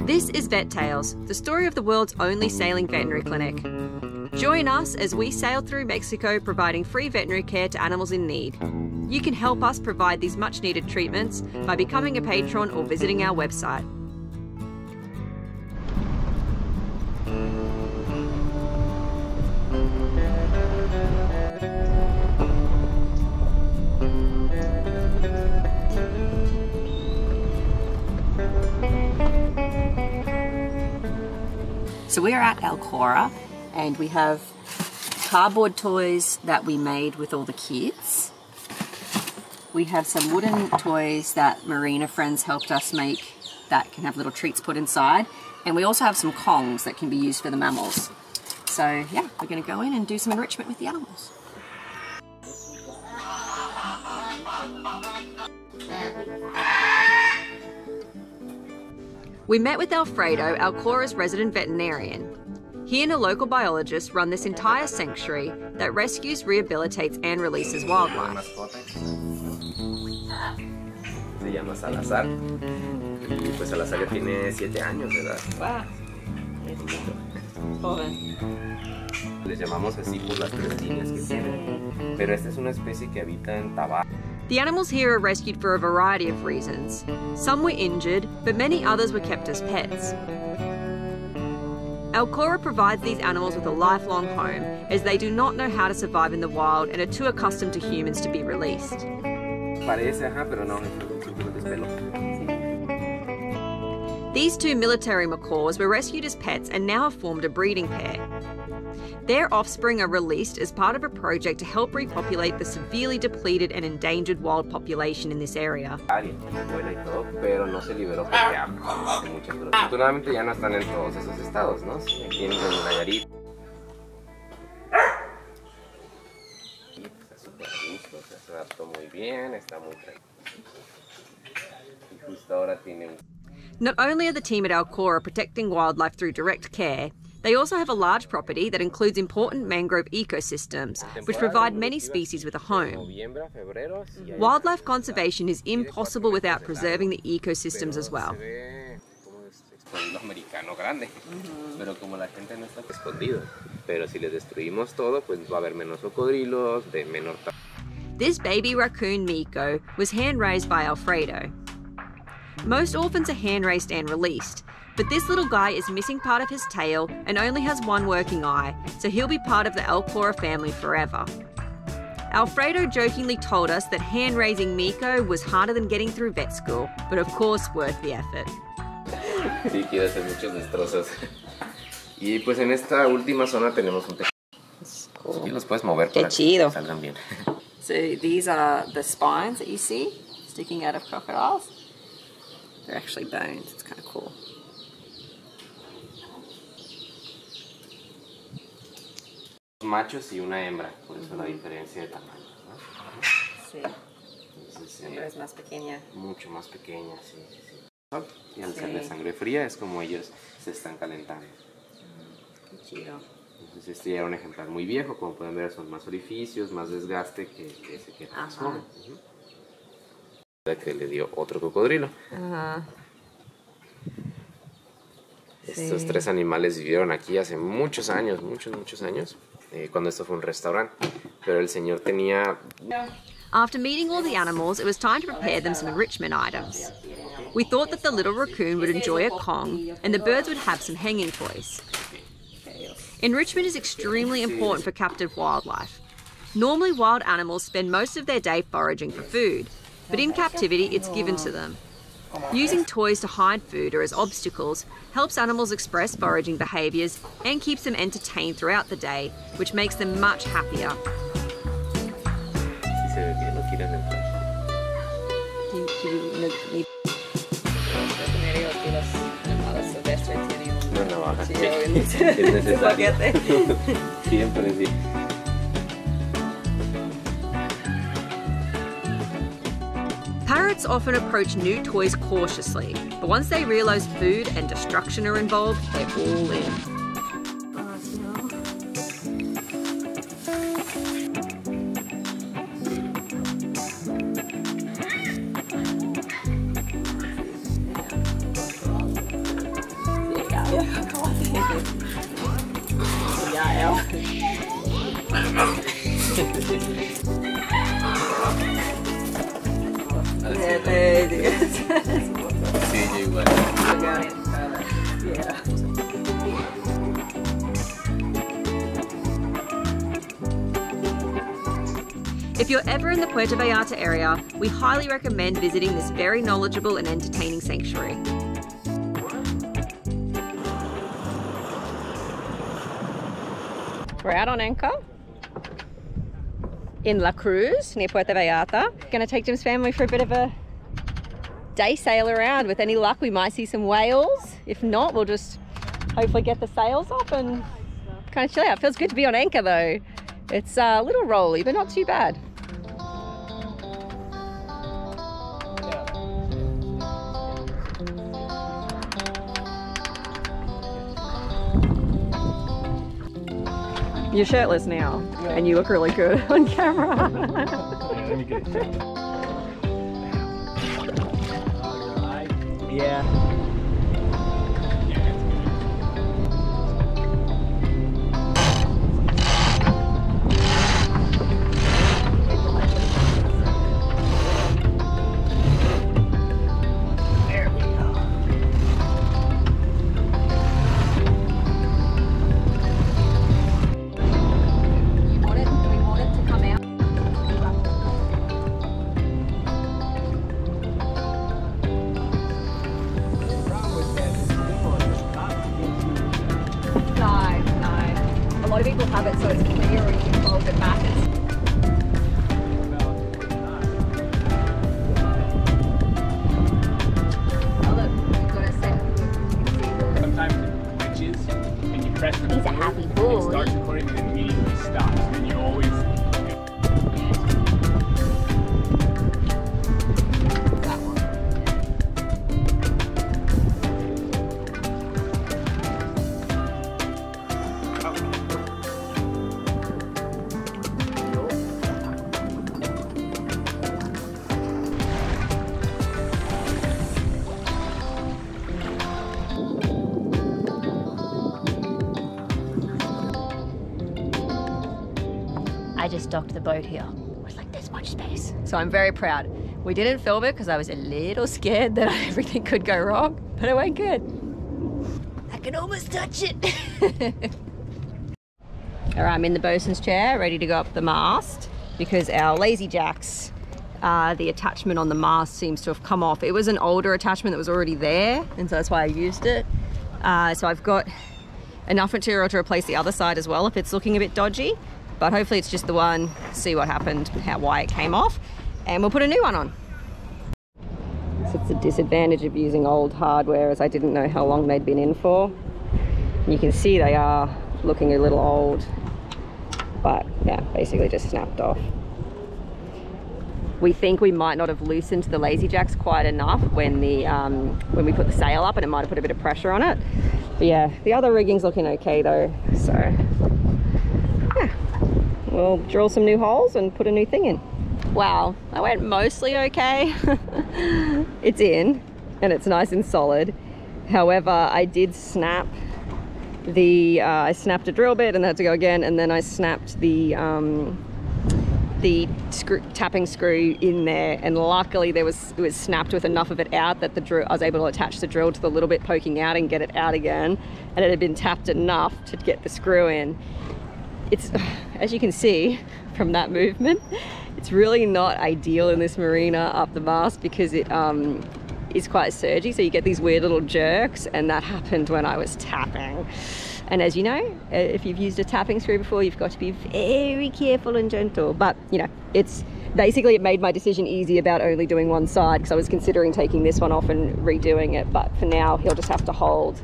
This is Vet Tales, the story of the world's only sailing veterinary clinic. Join us as we sail through Mexico providing free veterinary care to animals in need. You can help us provide these much needed treatments by becoming a patron or visiting our website. So we are at Cora and we have cardboard toys that we made with all the kids. We have some wooden toys that Marina friends helped us make that can have little treats put inside. And we also have some Kongs that can be used for the mammals. So yeah, we're going to go in and do some enrichment with the animals. We met with Alfredo, Cora's resident veterinarian. He and a local biologist run this entire sanctuary that rescues, rehabilitates and releases wildlife. Se llama Salazar y pues Salazar ya tiene 7 años de edad. Wow. Joven. Les llamamos así por las 3 líneas que tienen, pero esta es una especie que habita en Tabasco. The animals here are rescued for a variety of reasons. Some were injured, but many others were kept as pets. Cora provides these animals with a lifelong home, as they do not know how to survive in the wild and are too accustomed to humans to be released. Parece, pero no, es pelo. These 2 military macaws were rescued as pets and now have formed a breeding pair. Their offspring are released as part of a project to help repopulate the severely depleted and endangered wild population in this area. Pero no se liberó porque afortunadamente ya no están en todos esos estados, ¿no? Aquí en Nayarit. Está súper a gusto, se adaptó muy bien, está muy tranquilo. Y justo ahora tiene un... Not only are the team at Cora protecting wildlife through direct care, they also have a large property that includes important mangrove ecosystems, which provide many species with a home. Wildlife conservation is impossible without preserving the ecosystems as well. Pero como la gente no está escondido, pero si les destruimos todo, pues va a haber menos cocodrilos, de menor tamaño. This baby raccoon Miko was hand-raised by Alfredo. Most orphans are hand-raised and released, but this little guy is missing part of his tail and only has one working eye, so he'll be part of the Cora family forever. Alfredo jokingly told us that hand-raising Miko was harder than getting through vet school, but of course worth the effort. Sí, quiero hacer muchos destrozos. Y pues en esta última zona tenemos un tejido. Y los puedes mover para que salgan bien. So these are the spines that you see sticking out of crocodiles. They're actually bones. It's kind of cool. Machos y una hembra, por eso la diferencia de tamaño, ¿no? Sí. Entonces, la hembra es más pequeña. Mucho más pequeña, sí, sí, sí. Y al ser de sangre fría es como ellos se están calentando. Qué chido. Entonces este ya era un ejemplar muy viejo, como pueden ver son más orificios, más desgaste que ese que era más joven. Que le dio otro cocodrilo. Estos 3 animales vivieron aquí hace muchos años, muchos años, cuando esto fue un restaurante, pero el señor tenía... After meeting all the animals, it was time to prepare them some enrichment items. We thought that the little raccoon would enjoy a Kong and the birds would have some hanging toys. Enrichment is extremely important for captive wildlife. Normally wild animals spend most of their day foraging for food, but in captivity it's given to them. Using toys to hide food or as obstacles helps animals express foraging behaviours and keeps them entertained throughout the day, which makes them much happier. Siempre sí. Parrots often approach new toys cautiously, but once they realise food and destruction are involved, they're all in. Sí, yo igual. If you're ever in the Puerto Vallarta area, we highly recommend visiting this very knowledgeable and entertaining sanctuary. We're out on anchor in La Cruz, near Puerto Vallarta. Gonna take Jim's family for a bit of a day sail around. With any luck, we might see some whales. If not, we'll just hopefully get the sails off and kind of chill out. Feels good to be on anchor though. It's a little rolly, but not too bad. You're shirtless now, and you look really good on camera. Let me get it. Yeah. A lot of people have it so it's clear, or you can fold it back. Oh look, you've got a set. Sometimes it glitches and you press the He's a happy boy. It starts recording and immediately stops. And then you always I just docked the boat here with like this much space. So I'm very proud. We didn't film it because I was a little scared that everything could go wrong, but it went good. I can almost touch it. All right, I'm in the bosun's chair, ready to go up the mast because our lazy jacks, the attachment on the mast seems to have come off. It was an older attachment that was already there, and so that's why I used it. So I've got enough material to replace the other side as well if it's looking a bit dodgy. But hopefully it's just the one, see what happened, why it came off, and we'll put a new one on. So it's the disadvantage of using old hardware, as I didn't know how long they'd been in for. And you can see they are looking a little old, but yeah, basically just snapped off. We think we might not have loosened the lazy jacks quite enough when we put the sail up, and it might have put a bit of pressure on it. But yeah, the other rigging's looking okay though, so yeah. We'll drill some new holes and put a new thing in. Wow, that went mostly okay. It's in and it's nice and solid. However, I did snap the, I snapped a drill bit and had to go again, and then I snapped the tapping screw in there, and luckily it was snapped with enough of it out that I was able to attach the drill to the little bit poking out and get it out again, and it had been tapped enough to get the screw in. It's, as you can see from that movement, it's really not ideal in this marina up the mast because it is quite surgy, so you get these weird little jerks, and that happened when I was tapping. And as you know, if you've used a tapping screw before, you've got to be very careful and gentle. But you know, it's basically, it made my decision easy about only doing one side, because I was considering taking this one off and redoing it, but for now he'll just have to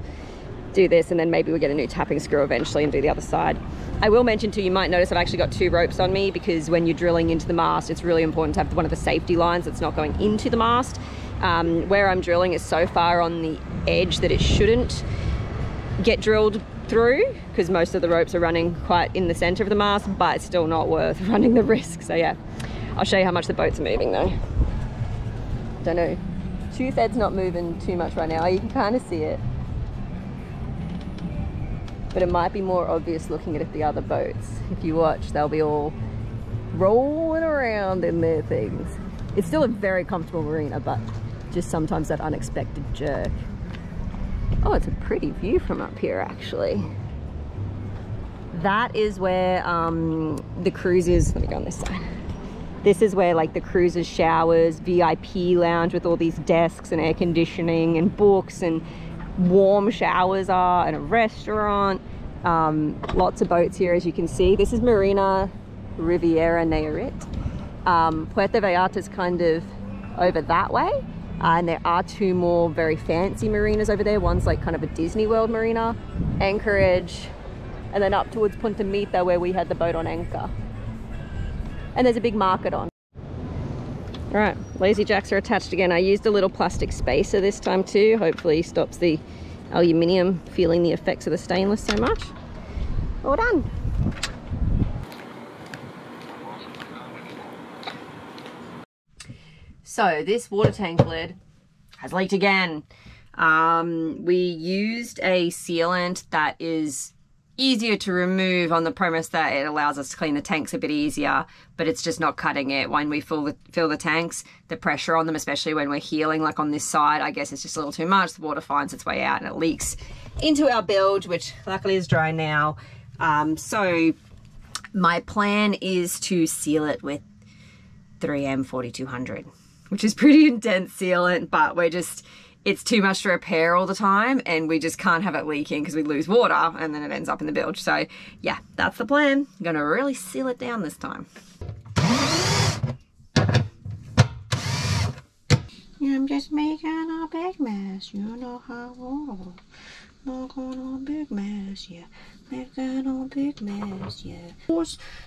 do this, and then maybe we'll get a new tapping screw eventually and do the other side. I will mention too, you might notice I've actually got 2 ropes on me, because when you're drilling into the mast, it's really important to have one of the safety lines that's not going into the mast. Where I'm drilling is so far on the edge that it shouldn't get drilled through, because most of the ropes are running quite in the center of the mast, but it's still not worth running the risk. So yeah, I'll show you how much the boats are moving though. Don't know, tooth head's not moving too much right now. You can kind of see it. but it might be more obvious looking at the other boats. If you watch, they'll be all rolling around in their things. It's still a very comfortable marina, but just sometimes that unexpected jerk. Oh, it's a pretty view from up here, actually. That is where the cruisers, let me go on this side. This is where like the cruisers' showers, VIP lounge with all these desks and air conditioning and books and warm showers are, and a restaurant. Lots of boats here, as you can see. This is Marina Riviera Nayarit. Puerto Vallarta's kind of over that way. And there are two more very fancy marinas over there. One's like kind of a Disney World marina, Anchorage, and then up towards Punta Mita where we had the boat on anchor. And there's a big market on. All right, lazy jacks are attached again. I used a little plastic spacer this time too. Hopefully stops the aluminium feeling the effects of the stainless so much. All done. So this water tank lid has leaked again. We used a sealant that is easier to remove on the premise that it allows us to clean the tanks a bit easier, but it's just not cutting it. When we fill the tanks, the pressure on them, especially when we're healing, like on this side, I guess it's just a little too much. The water finds its way out and it leaks into our bilge, which luckily is dry now. So my plan is to seal it with 3M 4200, which is pretty intense sealant, but it's too much to repair all the time and we just can't have it leaking because we lose water and then it ends up in the bilge. So yeah, that's the plan. I'm gonna really seal it down this time. I'm just making a big mess, you know how I roll. Making a big mess, yeah. Making a big mess, yeah.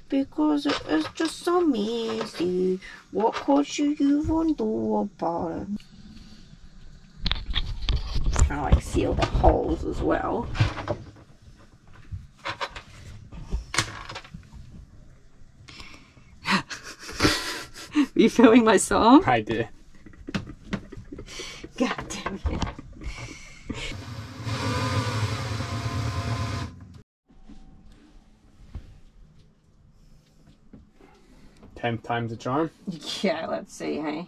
Because it's just so messy. What could you even do about it? Trying to like seal the holes as well. Were you filming my song? I did. God damn it. Time's a charm. Yeah, let's see, hey.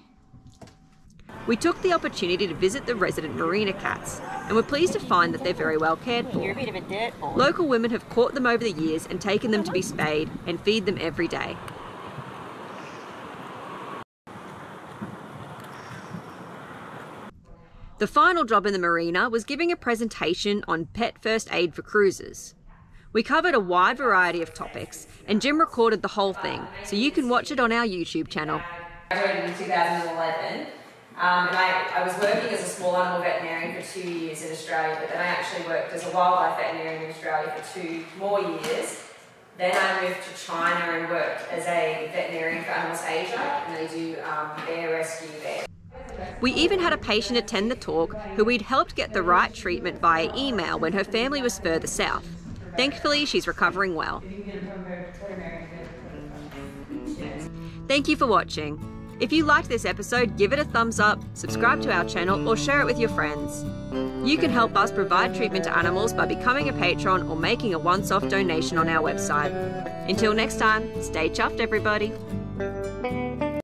We took the opportunity to visit the resident Marina cats and were pleased to find that they're very well cared for. You're a bit of a dirtball. Local women have caught them over the years and taken them to be spayed and feed them every day. The final job in the marina was giving a presentation on pet first aid for cruisers. We covered a wide variety of topics and Jim recorded the whole thing, so you can watch it on our YouTube channel. I graduated in 2011. I was working as a small animal veterinarian for 2 years in Australia, but then I actually worked as a wildlife veterinarian in Australia for 2 more years. Then I moved to China and worked as a veterinarian for Animals Asia, and they do bear rescue there. We even had a patient attend the talk who we'd helped get the right treatment via email when her family was further south. Thankfully, she's recovering well. Thank you for watching. If you liked this episode, give it a thumbs up, subscribe to our channel, or share it with your friends. You can help us provide treatment to animals by becoming a patron or making a once-off donation on our website. Until next time, stay chuffed, everybody.